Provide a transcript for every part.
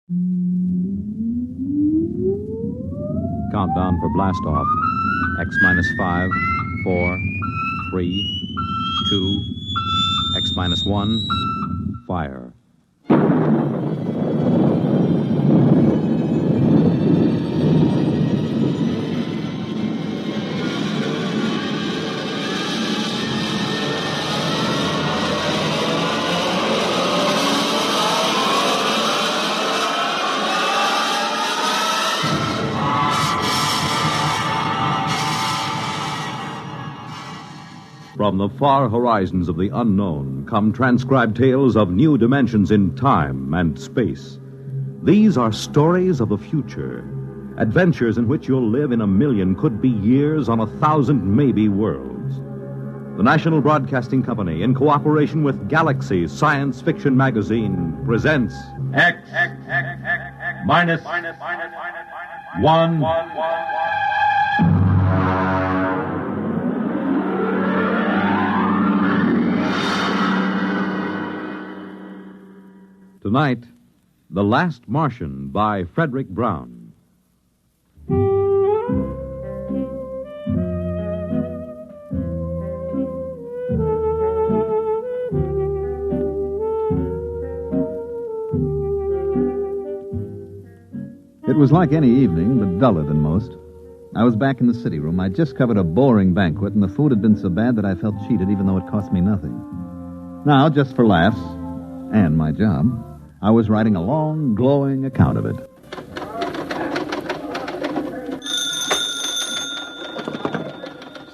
Countdown for blast off. X minus 5, 4, 3, 2, X minus 1, fire. From the far horizons of the unknown come transcribed tales of new dimensions in time and space. These are stories of the future, adventures in which you'll live in a million, could be years, on 1,000 maybe worlds. The National Broadcasting Company, in cooperation with Galaxy Science Fiction Magazine, presents X minus 1. Tonight, The Last Martian by Frederick Brown. It was like any evening, but duller than most. I was back in the city room. I'd just covered a boring banquet, and the food had been so bad that I felt cheated, even though it cost me nothing. Now, just for laughs, and my job, I was writing a long, glowing account of it.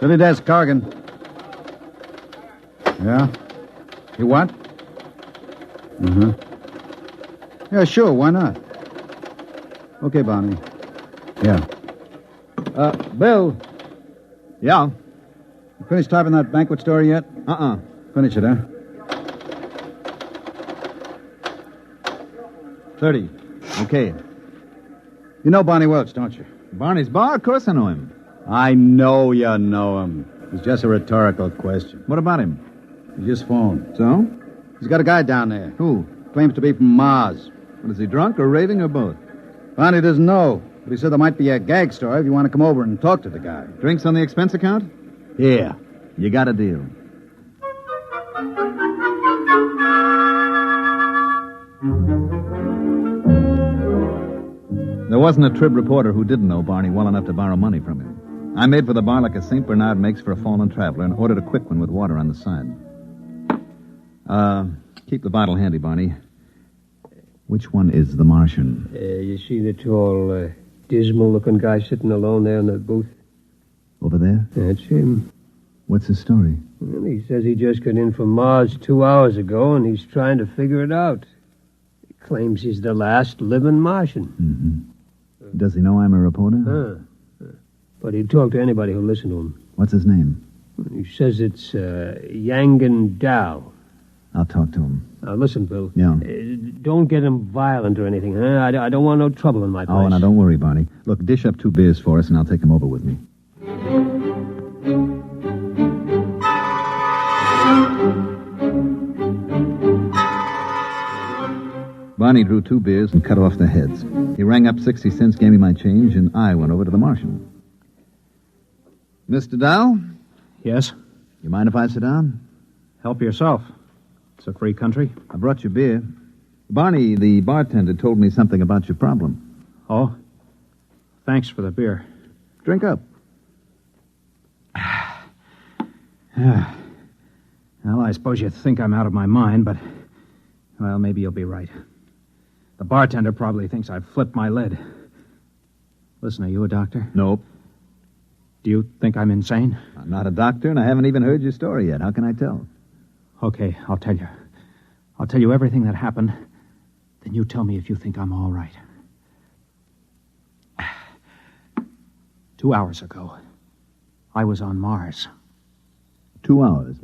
City desk, Corrigan. Yeah? You what? Mm-hmm. Yeah, sure, why not? Okay, Bonnie. Yeah. Bill. Yeah? You finished typing that banquet story yet? Finish it, huh? 30. Okay. You know Bonnie Welch, don't you? Barney's bar? Of course I know him. I know you know him. It's just a rhetorical question. What about him? He just phoned. So? He's got a guy down there. Who? Claims to be from Mars. What, is he drunk or raving or both? Bonnie doesn't know, but he said there might be a gag story if you want to come over and talk to the guy. Drinks on the expense account? Yeah. You got a deal. There wasn't a Trib reporter who didn't know Barney well enough to borrow money from him. I made for the bar like a St. Bernard makes for a fallen traveler and ordered a quick one with water on the side. Keep the bottle handy, Barney. Which one is the Martian? You see the tall, dismal-looking guy sitting alone there in the booth? Over there? That's him. What's his story? Well, he says he just got in from Mars 2 hours ago, and he's trying to figure it out. He claims he's the last living Martian. Mm-hmm. Does he know I'm a reporter? But he'd talk to anybody who'll listen to him. What's his name? He says it's Yangan Dao. I'll talk to him. Now, listen, Bill. Yeah? Don't get him violent or anything, huh? I don't want no trouble in my place. Oh, now don't worry, Barney. Look, dish up 2 beers for us, and I'll take him over with me. Barney drew 2 beers and cut off the heads. He rang up 60 cents, gave me my change, and I went over to the Martian. Mr. Dow? Yes? You mind if I sit down? Help yourself. It's a free country. I brought you beer. Barney, the bartender, told me something about your problem. Oh? Thanks for the beer. Drink up. Well, I suppose you think I'm out of my mind, but, well, maybe you'll be right. The bartender probably thinks I've flipped my lid. Listen, are you a doctor? Nope. Do you think I'm insane? I'm not a doctor, and I haven't even heard your story yet. How can I tell? Okay, I'll tell you. I'll tell you everything that happened. Then you tell me if you think I'm all right. 2 hours ago, I was on Mars. 2 hours?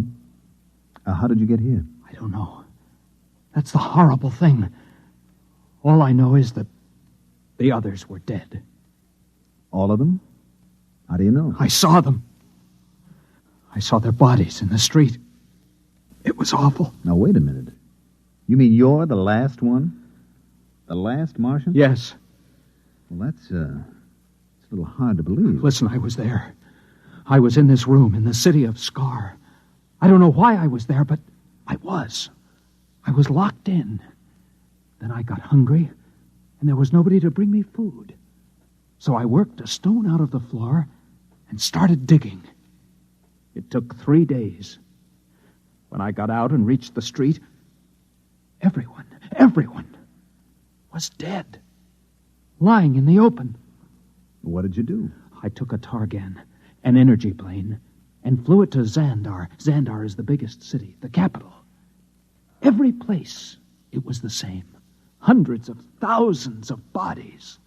How did you get here? I don't know. That's the horrible thing. All I know is that the others were dead. All of them? How do you know? I saw them. I saw their bodies in the street. It was awful. Now, wait a minute. You mean you're the last one? The Last Martian? Yes. Well, it's a little hard to believe. Listen, I was there. I was in this room in the city of Scar. I don't know why I was there, but I was. I was locked in. Then I got hungry, and there was nobody to bring me food. So I worked a stone out of the floor and started digging. It took 3 days. When I got out and reached the street, everyone was dead, lying in the open. What did you do? I took a Targan, an energy plane, and flew it to Xandar. Xandar is the biggest city, the capital. Every place, it was the same. Hundreds of thousands of bodies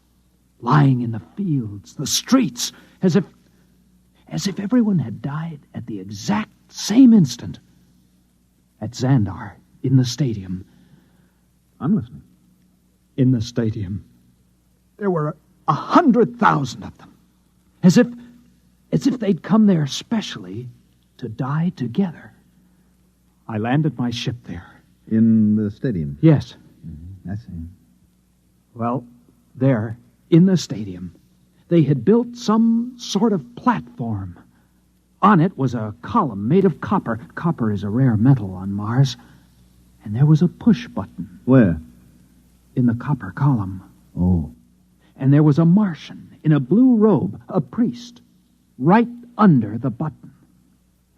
lying in the fields, the streets, as if everyone had died at the exact same instant. At Xandar, in the stadium. I'm listening. In the stadium, there were 100,000 of them. As if they'd come there specially to die together. I landed my ship there. In the stadium? Yes. I see. Well, there, in the stadium, they had built some sort of platform. On it was a column made of copper. Copper is a rare metal on Mars. And there was a push button. Where? In the copper column. Oh. And there was a Martian in a blue robe, a priest, right under the button.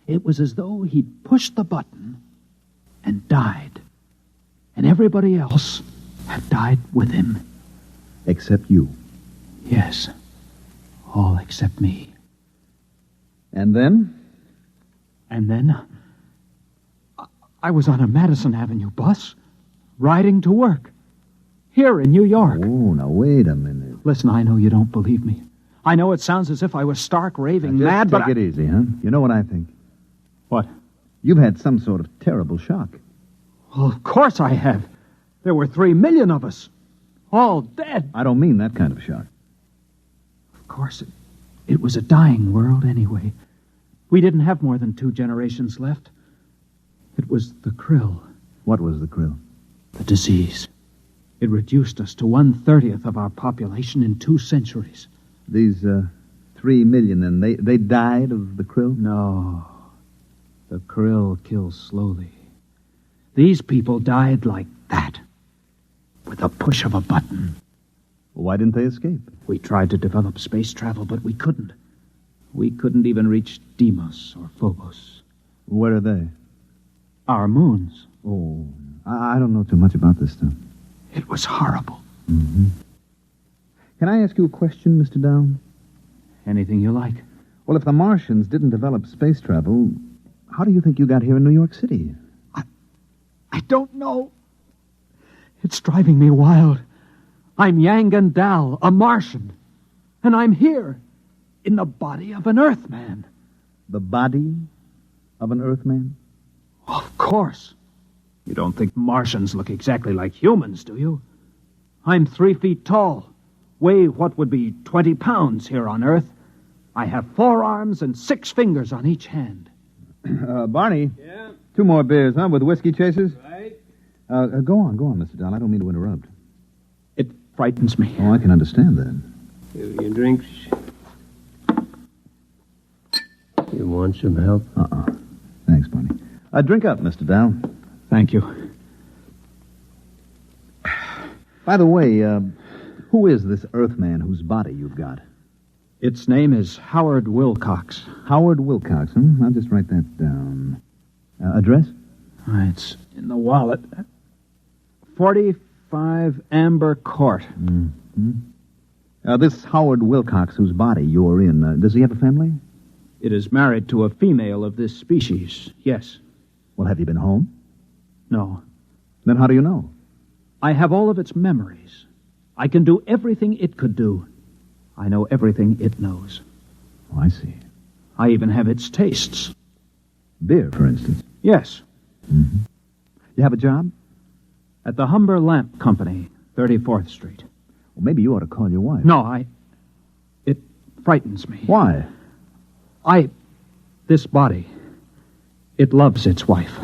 It was as though he'd pushed the button and died. And everybody else had died with him. Except you. Yes. All except me. And then? And then I was on a Madison Avenue bus, riding to work, here in New York. Oh, now wait a minute. Listen, I know you don't believe me. I know it sounds as if I was stark raving Now, mad, just but take it easy, huh? You know what I think? What? You've had some sort of terrible shock. Well, of course I have. There were 3 million of us, all dead. I don't mean that kind of shock. Of course, it was a dying world anyway. We didn't have more than 2 generations left. It was the krill. What was the krill? The disease. It reduced us to 1/30th of our population in 2 centuries. These 3 million, then, they died of the krill? No. The krill kills slowly. These people died like that, with a push of a button. Why didn't they escape? We tried to develop space travel, but we couldn't. We couldn't even reach Deimos or Phobos. Where are they? Our moons. Oh, I don't know too much about this stuff. It was horrible. Mm-hmm. Can I ask you a question, Mr. Down? Anything you like. Well, if the Martians didn't develop space travel, how do you think you got here in New York City? I don't know. It's driving me wild. I'm Yangan Dal, a Martian. And I'm here, in the body of an Earthman. The body of an Earthman? Of course. You don't think Martians look exactly like humans, do you? I'm 3 feet tall, weigh what would be 20 pounds here on Earth. I have 4 arms and 6 fingers on each hand. Barney? Yeah? 2 more beers, huh, with whiskey chasers? Right? Go on, Mr. Down. I don't mean to interrupt. It frightens me. Oh, I can understand that. Here are your drinks. You want some help? Thanks, Barney. Drink up, Mr. Down. Thank you. By the way, who is this Earthman whose body you've got? Its name is Howard Wilcox. Howard Wilcox, huh? I'll just write that down. Address? It's in the wallet. 45 Amber Court. Mm-hmm. This Howard Wilcox whose body you're in, does he have a family? It is married to a female of this species, yes. Well, have you been home? No. Then how do you know? I have all of its memories. I can do everything it could do. I know everything it knows. Oh, I see. I even have its tastes. Beer, for instance? Yes. Mm-hmm. You have a job? At the Humber Lamp Company, 34th Street. Well, maybe you ought to call your wife. No, it frightens me. Why? This body, it loves its wife.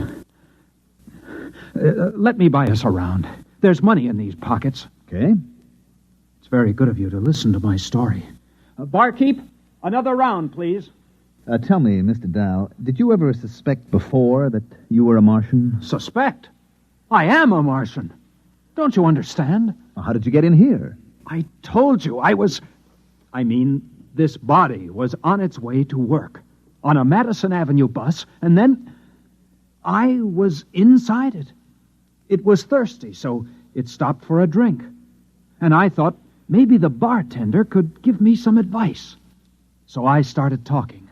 Let me buy us around. There's money in these pockets. Okay. It's very good of you to listen to my story. Barkeep, another round, please. Tell me, Mr. Dow, did you ever suspect before that you were a Martian? Suspect? I am a Martian. Don't you understand? Well, how did you get in here? I told you this body was on its way to work on a Madison Avenue bus, and then I was inside it. It was thirsty, so it stopped for a drink. And I thought maybe the bartender could give me some advice. So I started talking.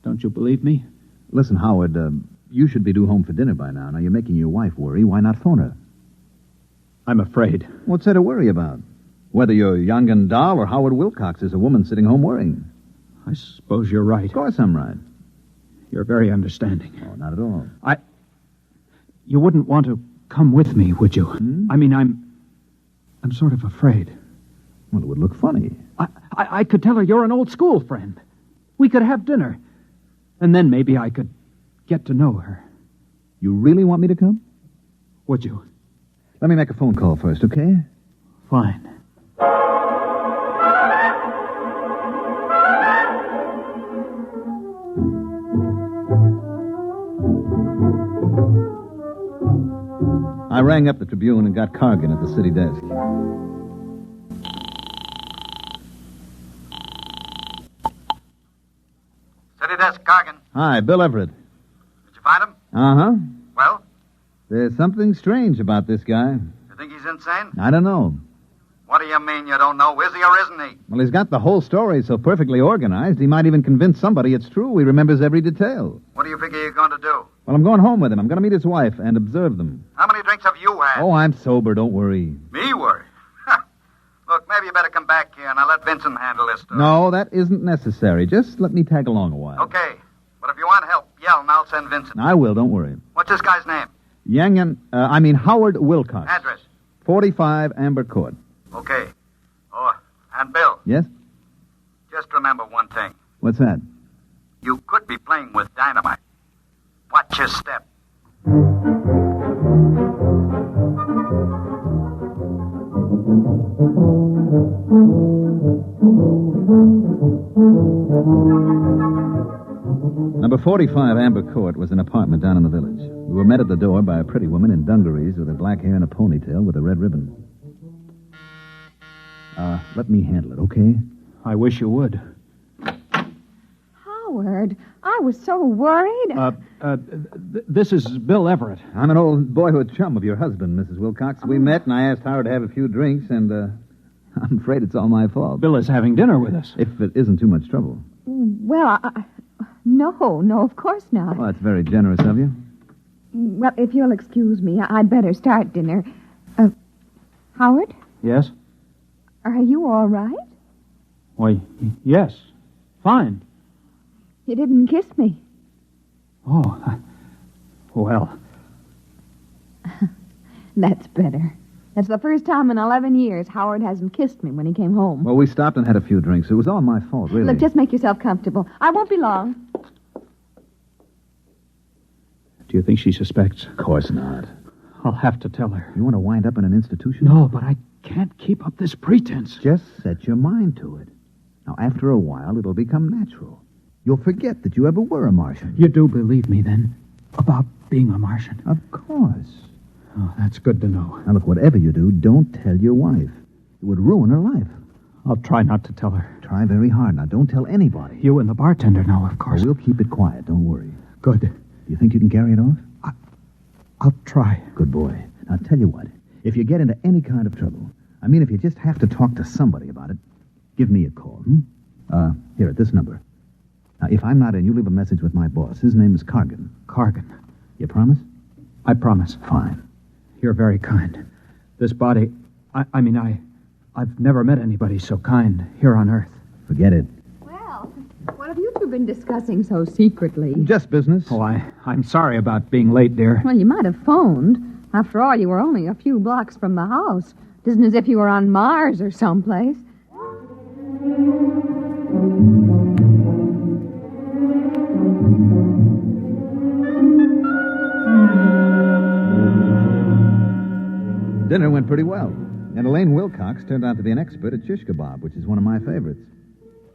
Don't you believe me? Listen, Howard, you should be due home for dinner by now. Now, you're making your wife worry. Why not phone her? I'm afraid. What's there to worry about? Whether you're young and Dahl or Howard Wilcox is a woman sitting home worrying. I suppose you're right. Of course I'm right. You're very understanding. Oh, not at all. You wouldn't want to come with me, would you? I'm sort of afraid. Well, it would look funny. I could tell her you're an old school friend. We could have dinner. And then maybe I could get to know her. You really want me to come? Would you? Let me make a phone call first, okay? Fine. I rang up the Tribune and got Cargan at the city desk. City desk, Cargan. Hi, Bill Everett. Did you find him? Uh-huh. Well, There's something strange about this guy. you think he's insane? I don't know. What do you mean you don't know? Is he or isn't he? Well, he's got the whole story so perfectly organized, he might even convince somebody it's true. He remembers every detail. What do you figure you're going to do? Well, I'm going home with him. I'm going to meet his wife and observe them. How many drinks have you had? Oh, I'm sober. Don't worry. Me worry? Look, maybe you better come back here and I'll let Vincent handle this stuff. No, that isn't necessary. Just let me tag along a while. Okay. But if you want help, yell and I'll send Vincent. I will. Don't worry. What's this guy's name? Howard Wilcox. Address? 45 Amber Court. Okay. Oh, and Bill, Yes? just remember one thing. What's that? You could be playing with dynamite. Watch your step. Number 45 Amber Court was an apartment down in the village. We were met at the door by a pretty woman in dungarees with her black hair and a ponytail with a red ribbon. Let me handle it, okay? I wish you would. Howard, I was so worried. This is Bill Everett. I'm an old boyhood chum of your husband, Mrs. Wilcox. We met, and I asked Howard to have a few drinks, and I'm afraid it's all my fault. Bill is having dinner with us. If it isn't too much trouble. Well, no, of course not. Well, that's very generous of you. Well, if you'll excuse me, I'd better start dinner. Howard, Yes? are you all right? Why, yes. Fine. You didn't kiss me. Oh, well. That's better. That's the first time in 11 years Howard hasn't kissed me when he came home. Well, we stopped and had a few drinks. It was all my fault, really. Look, just make yourself comfortable. I won't be long. Do you think she suspects? Of course not. I'll have to tell her. You want to wind up in an institution? No, but I can't keep up this pretense. Just set your mind to it. Now, after a while, it'll become natural. You'll forget that you ever were a Martian. You do believe me, then, about being a Martian? Of course. Oh, that's good to know. Now, look, whatever you do, don't tell your wife. It would ruin her life. I'll try not to tell her. Try very hard. Now, don't tell anybody. You and the bartender know, of course. Oh, we'll keep it quiet. Don't worry. Good. Do you think you can carry it off? I'll try. Good boy. Now, tell you what. If you get into any kind of trouble, if you just have to talk to somebody about it, give me a call, Here, at this number. Now, if I'm not in, you leave a message with my boss. His name is Cargan. Cargan. You promise? I promise. Fine. You're very kind. This body... I've never met anybody so kind here on Earth. Forget it. Well, what have you two been discussing so secretly? Just business. Oh, I'm sorry about being late, dear. Well, you might have phoned. After all, you were only a few blocks from the house. It isn't as if you were on Mars or someplace. Dinner went pretty well, and Elaine Wilcox turned out to be an expert at shish kebab, which is one of my favorites.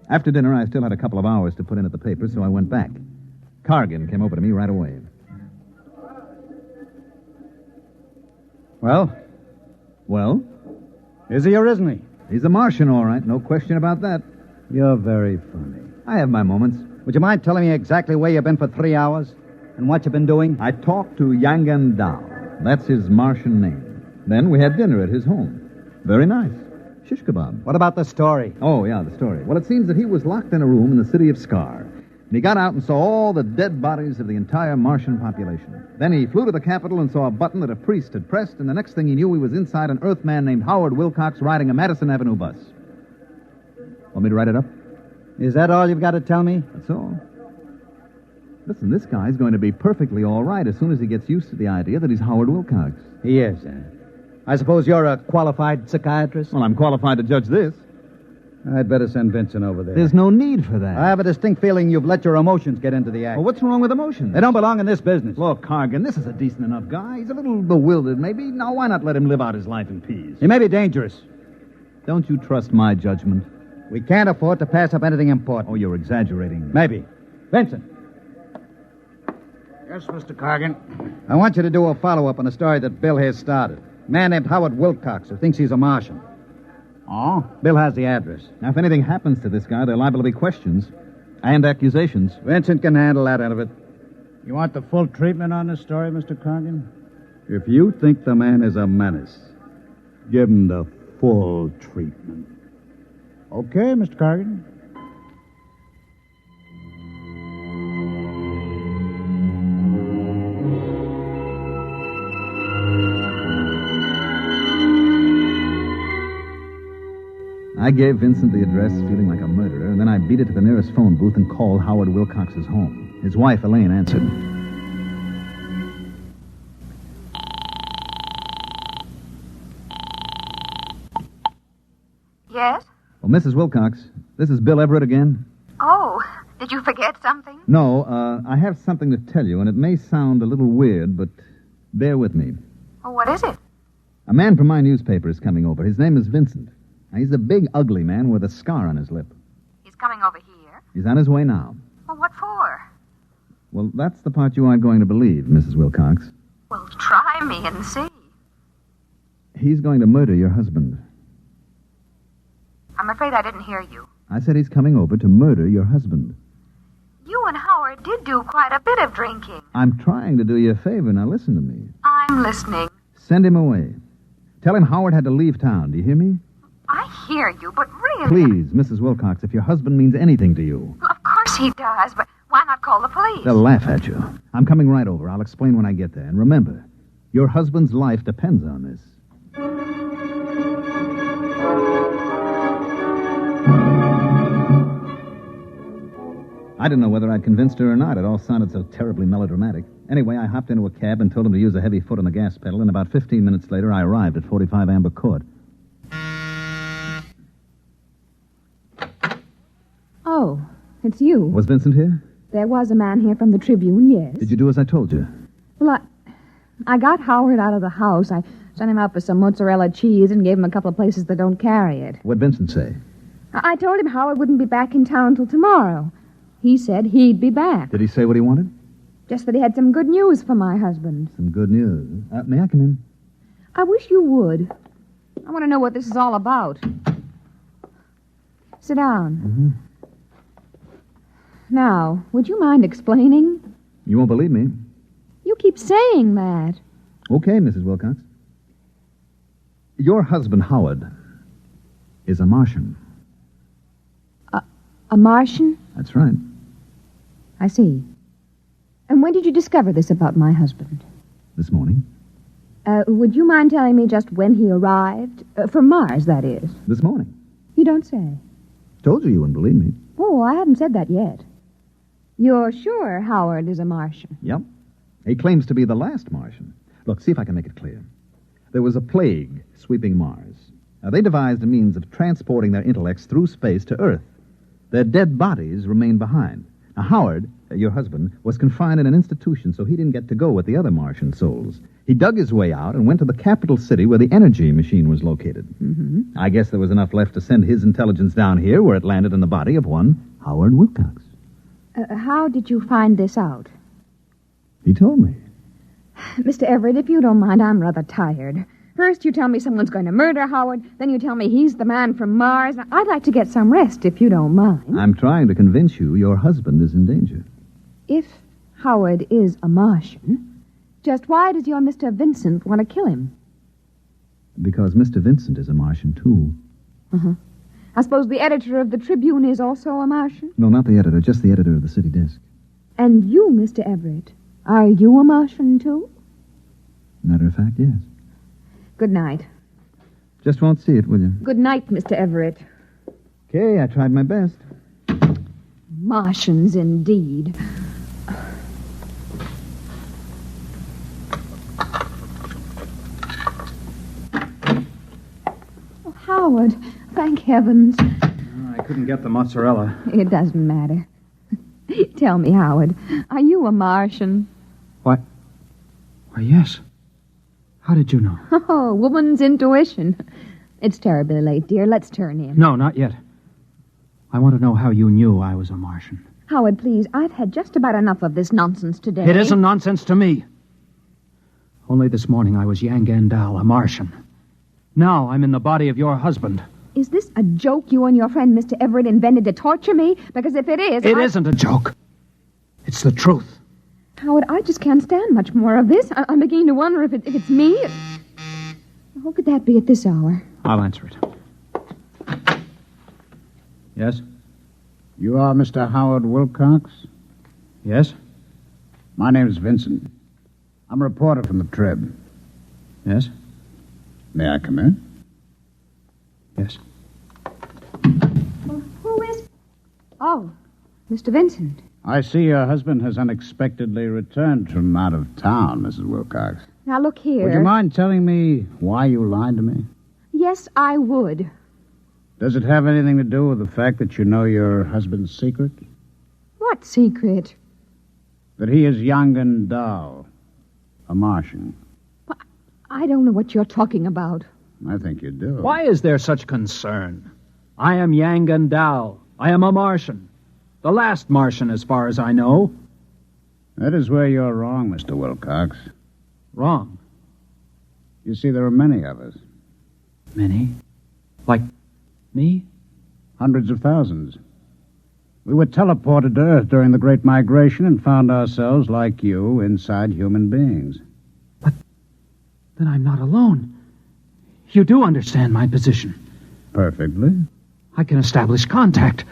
After dinner, I still had a couple of hours to put in at the paper, so I went back. Cargan came over to me right away. Well? Well? Is he or isn't he? He's a Martian, all right. No question about that. You're very funny. I have my moments. Would you mind telling me exactly where you've been for 3 hours? And what you've been doing? I talked to Yangan Dao. That's his Martian name. Then we had dinner at his home. Very nice. Shish kebab. What about the story? Oh, yeah, the story. Well, it seems that he was locked in a room in the city of Scar. And he got out and saw all the dead bodies of the entire Martian population. Then he flew to the Capitol and saw a button that a priest had pressed, and the next thing he knew, he was inside an Earthman named Howard Wilcox riding a Madison Avenue bus. Want me to write it up? Is that all you've got to tell me? That's all. Listen, this guy's going to be perfectly all right as soon as he gets used to the idea that he's Howard Wilcox. He is, I suppose you're a qualified psychiatrist? Well, I'm qualified to judge this. I'd better send Vincent over there. There's no need for that. I have a distinct feeling you've let your emotions get into the act. Well, what's wrong with emotions? They don't belong in this business. Look, Cargan, this is a decent enough guy. He's a little bewildered, maybe. Now, why not let him live out his life in peace? He may be dangerous. Don't you trust my judgment? We can't afford to pass up anything important. Oh, you're exaggerating. Maybe. Vincent. Yes, Mr. Cargan. I want you to do a follow-up on a story that Bill has started. A man named Howard Wilcox who thinks he's a Martian. Oh? Bill has the address. Now, if anything happens to this guy, there are liable to be questions and accusations. Vincent can handle that end of it. You want the full treatment on this story, Mr. Cargan? If you think the man is a menace, give him the Full treatment. Okay, Mr. Cargan. I gave Vincent the address, feeling like a murderer, and then I beat it to the nearest phone booth and called Howard Wilcox's home. His wife, Elaine, answered. Yes? Well, Mrs. Wilcox, this is Bill Everett again. Oh, did you forget something? No, I have something to tell you, and it may sound a little weird, but bear with me. Oh, what is it? A man from my newspaper is coming over. His name is Vincent. Now, he's a big, ugly man with a scar on his lip. He's coming over here? He's on his way now. Well, what for? Well, that's the part you aren't going to believe, Mrs. Wilcox. Well, try me and see. He's going to murder your husband. I'm afraid I didn't hear you. I said he's coming over to murder your husband. You and Howard did do quite a bit of drinking. I'm trying to do you a favor. Now listen to me. I'm listening. Send him away. Tell him Howard had to leave town. Do you hear me? I hear you, but really... Please, Mrs. Wilcox, if your husband means anything to you. Well, of course he does, but why not call the police? They'll laugh at you. I'm coming right over. I'll explain when I get there. And remember, your husband's life depends on this. I didn't know whether I'd convinced her or not. It all sounded so terribly melodramatic. Anyway, I hopped into a cab and told him to use a heavy foot on the gas pedal, and about 15 minutes later, I arrived at 45 Amber Court. Oh, it's you. Was Vincent here? There was a man here from the Tribune, yes. Did you do as I told you? Well, I got Howard out of the house. I sent him out for some mozzarella cheese and gave him a couple of places that don't carry it. What'd Vincent say? I told him Howard wouldn't be back in town till tomorrow. He said he'd be back. Did he say what he wanted? Just that he had some good news for my husband. Some good news. May I come in? I wish you would. I want to know what this is all about. Sit down. Mm-hmm. Now, would you mind explaining? You won't believe me. You keep saying that. Okay, Mrs. Wilcox. Your husband, Howard, is a Martian. A Martian? That's right. I see. And when did you discover this about my husband? This morning. Would you mind telling me just when he arrived? From Mars, that is. This morning. You don't say. Told you wouldn't believe me. Oh, I haven't said that yet. You're sure Howard is a Martian? Yep. He claims to be the last Martian. Look, see if I can make it clear. There was a plague sweeping Mars. Now, they devised a means of transporting their intellects through space to Earth. Their dead bodies remained behind. Now, Howard, your husband, was confined in an institution, so he didn't get to go with the other Martian souls. He dug his way out and went to the capital city where the energy machine was located. Mm-hmm. I guess there was enough left to send his intelligence down here, where it landed in the body of one Howard Wilcox. How did you find this out? He told me. Mr. Everett, if you don't mind, I'm rather tired. First you tell me someone's going to murder Howard, then you tell me he's the man from Mars. I'd like to get some rest, if you don't mind. I'm trying to convince you your husband is in danger. If Howard is a Martian, just why does your Mr. Vincent want to kill him? Because Mr. Vincent is a Martian, too. Uh-huh. I suppose the editor of the Tribune is also a Martian? No, not the editor, just the editor of the city desk. And you, Mr. Everett, are you a Martian, too? Matter of fact, yes. Good night. Just won't see it, will you? Good night, Mr. Everett. Okay, I tried my best. Martians, indeed. Oh, Howard, thank heavens. I couldn't get the mozzarella. It doesn't matter. Tell me, Howard, are you a Martian? What? Why, yes. How did you know? Oh, woman's intuition. It's terribly late, dear. Let's turn in. No, not yet. I want to know how you knew I was a Martian. Howard, please, I've had just about enough of this nonsense today. It isn't nonsense to me. Only this morning I was Yang Gandal, a Martian. Now I'm in the body of your husband. Is this a joke you and your friend Mr. Everett invented to torture me? Because if it is... It isn't a joke. It's the truth. Howard, I just can't stand much more of this. I'm beginning to wonder if it's me. Who could that be at this hour? I'll answer it. Yes? You are Mr. Howard Wilcox? Yes? My name's Vincent. I'm a reporter from the Trib. Yes? May I come in? Yes. Well, who is... Oh, Mr. Vincent. I see your husband has unexpectedly returned from out of town, Mrs. Wilcox. Now, look here. Would you mind telling me why you lied to me? Yes, I would. Does it have anything to do with the fact that you know your husband's secret? What secret? That he is young and dull. A Martian. I don't know what you're talking about. I think you do. Why is there such concern? I am Yang Gandal. I am a Martian. The last Martian, as far as I know. That is where you're wrong, Mr. Wilcox. Wrong. You see, there are many of us. Many? Like me? Hundreds of thousands. We were teleported to Earth during the Great Migration and found ourselves, like you, inside human beings. But then I'm not alone. You do understand my position. Perfectly. I can establish contact.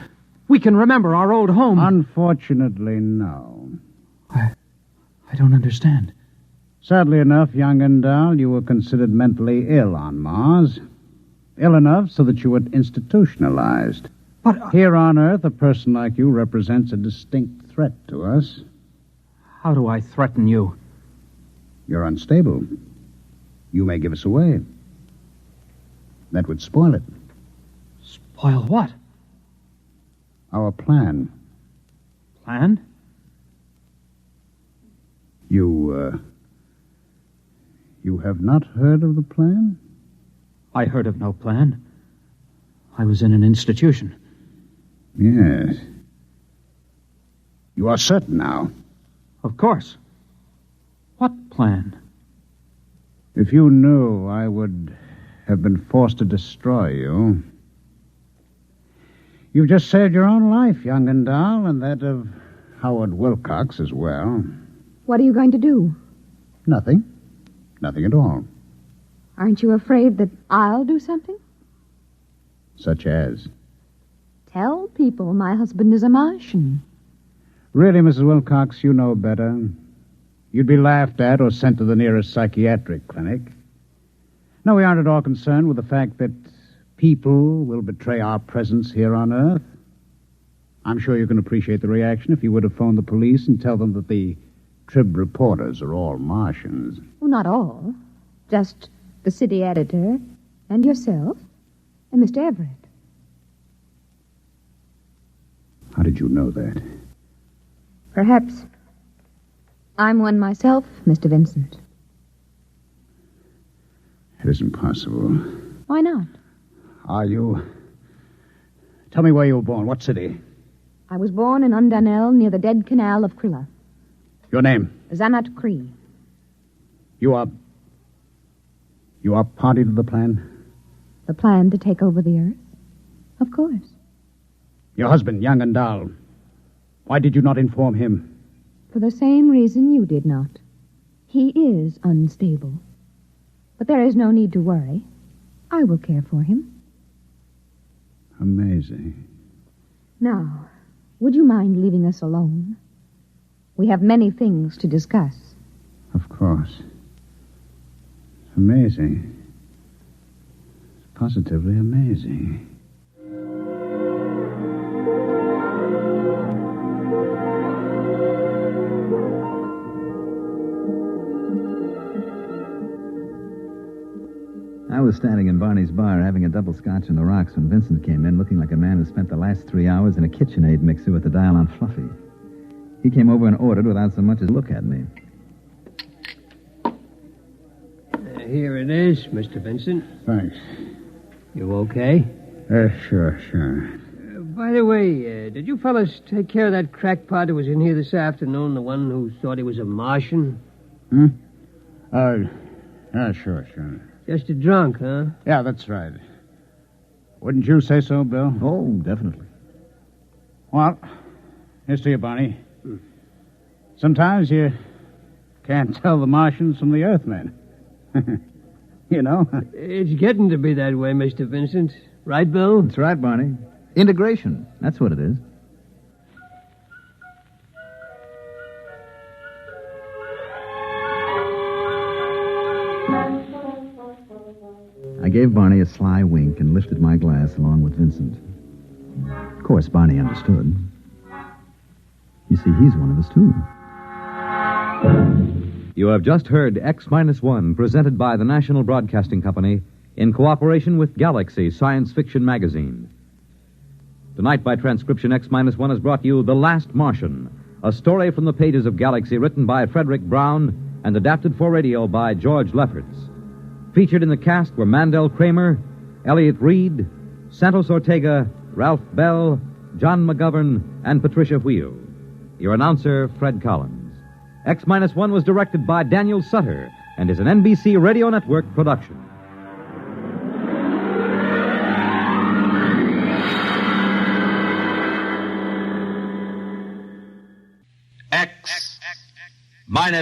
We can remember our old home. Unfortunately, no. I don't understand. Sadly enough, young and dull, you were considered mentally ill on Mars. Ill enough so that you were institutionalized. But here on Earth, a person like you represents a distinct threat to us. how do I threaten you? You're unstable. You may give us away. That would spoil it. Spoil what? Our plan. Plan? You have not heard of the plan? I heard of no plan. I was in an institution. Yes. You are certain now? Of course. What plan? If you knew, I would have been forced to destroy you. You've just saved your own life, young and dull, and that of Howard Wilcox as well. What are you going to do? Nothing. Nothing at all. Aren't you afraid that I'll do something? Such as? Tell people my husband is a Martian. Really, Mrs. Wilcox, you know better. You'd be laughed at or sent to the nearest psychiatric clinic. No, we aren't at all concerned with the fact that people will betray our presence here on Earth. I'm sure you can appreciate the reaction if you were to phone the police and tell them that the Trib reporters are all Martians. Well, not all. Just the city editor and yourself and Mr. Everett. How did you know that? Perhaps I'm one myself, Mr. Vincent. It isn't possible. Why not? Are you... Tell me where you were born. What city? I was born in Undanel near the dead canal of Krilla. Your name? Zanat Cree. You are party to the plan? The plan to take over the earth? Of course. Your husband, Young and Dahl. Why did you not inform him? For the same reason you did not. He is unstable. But there is no need to worry. I will care for him. Amazing. Now, would you mind leaving us alone? We have many things to discuss. Of course. It's amazing. It's positively amazing. I was standing in Barney's bar having a double scotch on the rocks when Vincent came in looking like a man who spent the last 3 hours in a KitchenAid mixer with the dial on Fluffy. He came over and ordered without so much as a look at me. Here it is, Mr. Vincent. Thanks. You okay? Sure. By the way, did you fellas take care of that crackpot who was in here this afternoon, the one who thought he was a Martian? Sure. Just a drunk, huh? Yeah, that's right. Wouldn't you say so, Bill? Oh, definitely. Well, here's to you, Barney. Sometimes you can't tell the Martians from the Earthmen. You know? It's getting to be that way, Mr. Vincent. Right, Bill? That's right, Barney. Integration. That's what it is. I gave Barney a sly wink and lifted my glass along with Vincent. Of course, Barney understood. You see, he's one of us, too. You have just heard X-1, presented by the National Broadcasting Company in cooperation with Galaxy Science Fiction Magazine. Tonight, by transcription, X-1 has brought you The Last Martian, a story from the pages of Galaxy written by Frederick Brown and adapted for radio by George Lefferts. Featured in the cast were Mandel Kramer, Elliot Reed, Santos Ortega, Ralph Bell, John McGovern, and Patricia Wheel. Your announcer, Fred Collins. X-1 was directed by Daniel Sutter and is an NBC Radio Network production. X-1